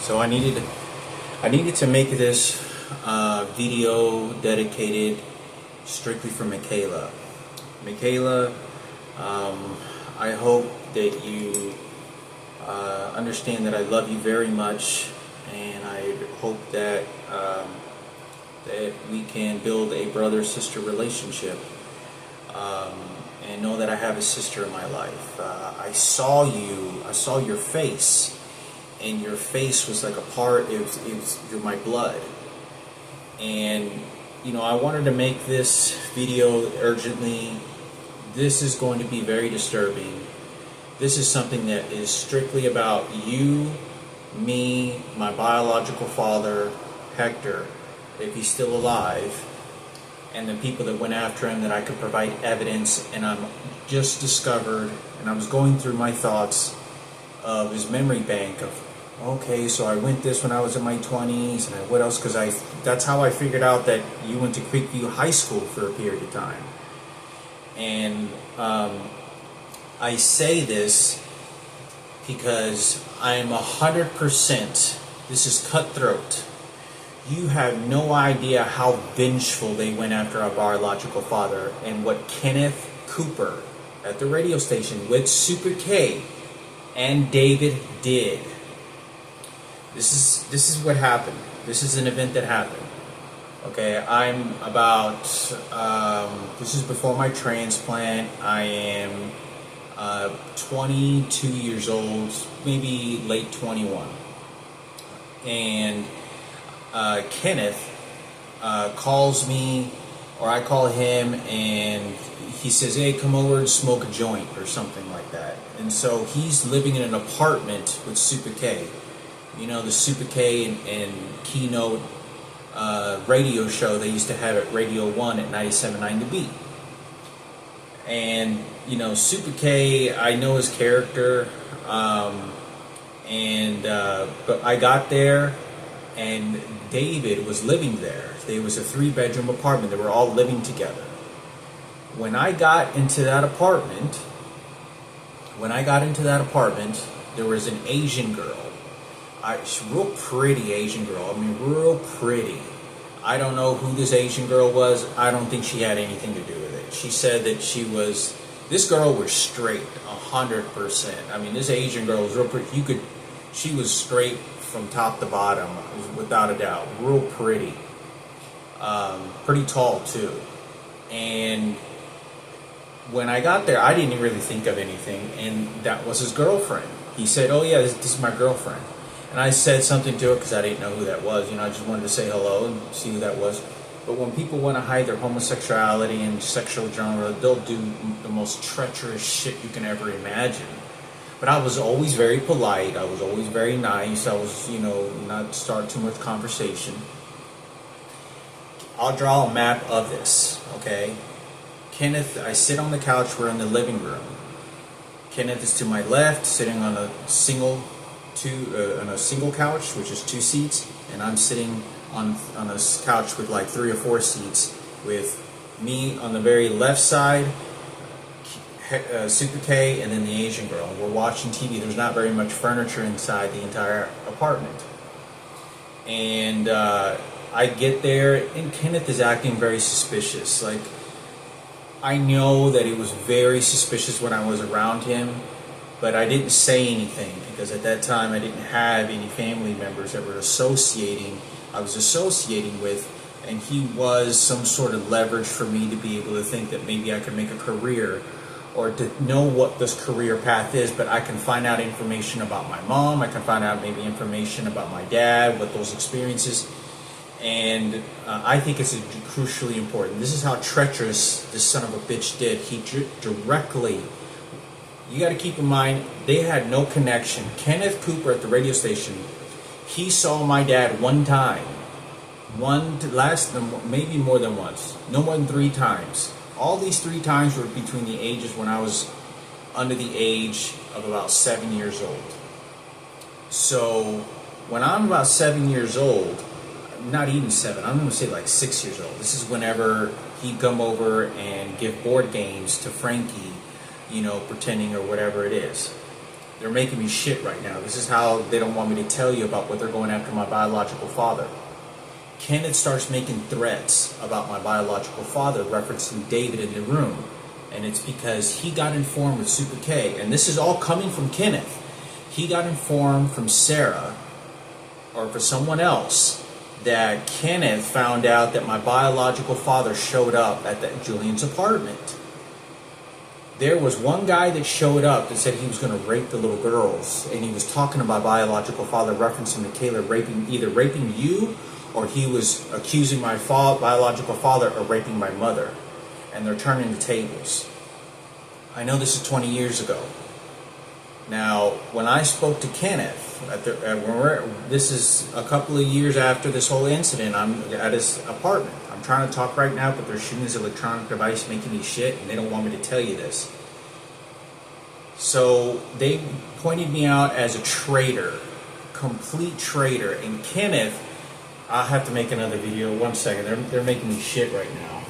So I needed to make this video dedicated strictly for Mikayla. Mikayla, I hope that you understand that I love you very much, and I hope that that we can build a brother-sister relationship, and know that I have a sister in my life. I saw your face, and your face was like a part. You're my blood, and I wanted to make this video urgently. This is going to be very disturbing. This is something that is strictly about you, me, my biological father, Hector, if he's still alive, and the people that went after him that I could provide evidence. And I'm just discovered, and I was going through my thoughts of his memory bank of, okay, so I went this when I was in my 20s, and what else? Because that's how I figured out that you went to Creekview High School for a period of time. And I say this because I am 100%, this is cutthroat. You have no idea how vengeful they went after our biological father, and what Kenneth Cooper at the radio station with Super K and David did. This is what happened. This is an event that happened. Okay, I'm about, this is before my transplant. I am 22 years old, maybe late 21. And Kenneth calls me, or I call him, and he says, hey, come over and smoke a joint or something like that. And so he's living in an apartment with Super K. The Super K and Keynote radio show they used to have at Radio 1 at 97.9 The Beat. And Super K, I know his character, but I got there, and David was living there. There was a 3-bedroom apartment. They were all living together. When I got into that apartment, there was an Asian girl. Real pretty Asian girl. I mean, real pretty. I don't know who this Asian girl was. I don't think she had anything to do with it. She said that this girl was straight, 100%. I mean, this Asian girl was real pretty. She was straight from top to bottom, without a doubt. Real pretty. Pretty tall, too. And when I got there, I didn't really think of anything, and that was his girlfriend. He said, oh yeah, this is my girlfriend. And I said something to her because I didn't know who that was. I just wanted to say hello and see who that was. But when people want to hide their homosexuality and sexual genre, they'll do the most treacherous shit you can ever imagine. But I was always very polite. I was always very nice. I was, not start too much conversation. I'll draw a map of this, okay? Kenneth, I sit on the couch. We're in the living room. Kenneth is to my left, sitting on a single couch, which is 2 seats, and I'm sitting on a couch with like 3 or 4 seats, with me on the very left side, Super K, and then the Asian girl. We're watching TV. There's not very much furniture inside the entire apartment. And I get there, and Kenneth is acting very suspicious. Like, I know that it was very suspicious when I was around him, but I didn't say anything because at that time I didn't have any family members that I was associating with, and he was some sort of leverage for me to be able to think that maybe I could make a career, or to know what this career path is. But I can find out information about my mom, I can find out maybe information about my dad, what those experiences, and I think it's crucially important. This is how treacherous this son of a bitch did. He directly, you got to keep in mind, they had no connection. Kenneth Cooper at the radio station, he saw my dad one time. Maybe more than once. No more than 3 times. All these 3 times were between the ages when I was under the age of about 7 years old. So when I'm about 7 years old, not even 7, I'm going to say like 6 years old. This is whenever he'd come over and give board games to Frankie, pretending or whatever it is. They're making me shit right now. This is how they don't want me to tell you about what they're going after my biological father. Kenneth starts making threats about my biological father, referencing David in the room. And it's because he got informed with Super K. And this is all coming from Kenneth. He got informed from Sarah, or for someone else, that Kenneth found out that my biological father showed up at Julian's apartment. There was one guy that showed up that said he was going to rape the little girls, and he was talking to my biological father, referencing Mikayla either raping you, or he was accusing my biological father of raping my mother. And they're turning the tables. I know this is 20 years ago. Now, when I spoke to Kenneth, this is a couple of years after this whole incident, I'm at his apartment. I'm trying to talk right now, but they're shooting his electronic device, making me shit, and they don't want me to tell you this. So they pointed me out as a traitor, complete traitor. And Kenneth, I'll have to make another video. 1 second, they're making me shit right now.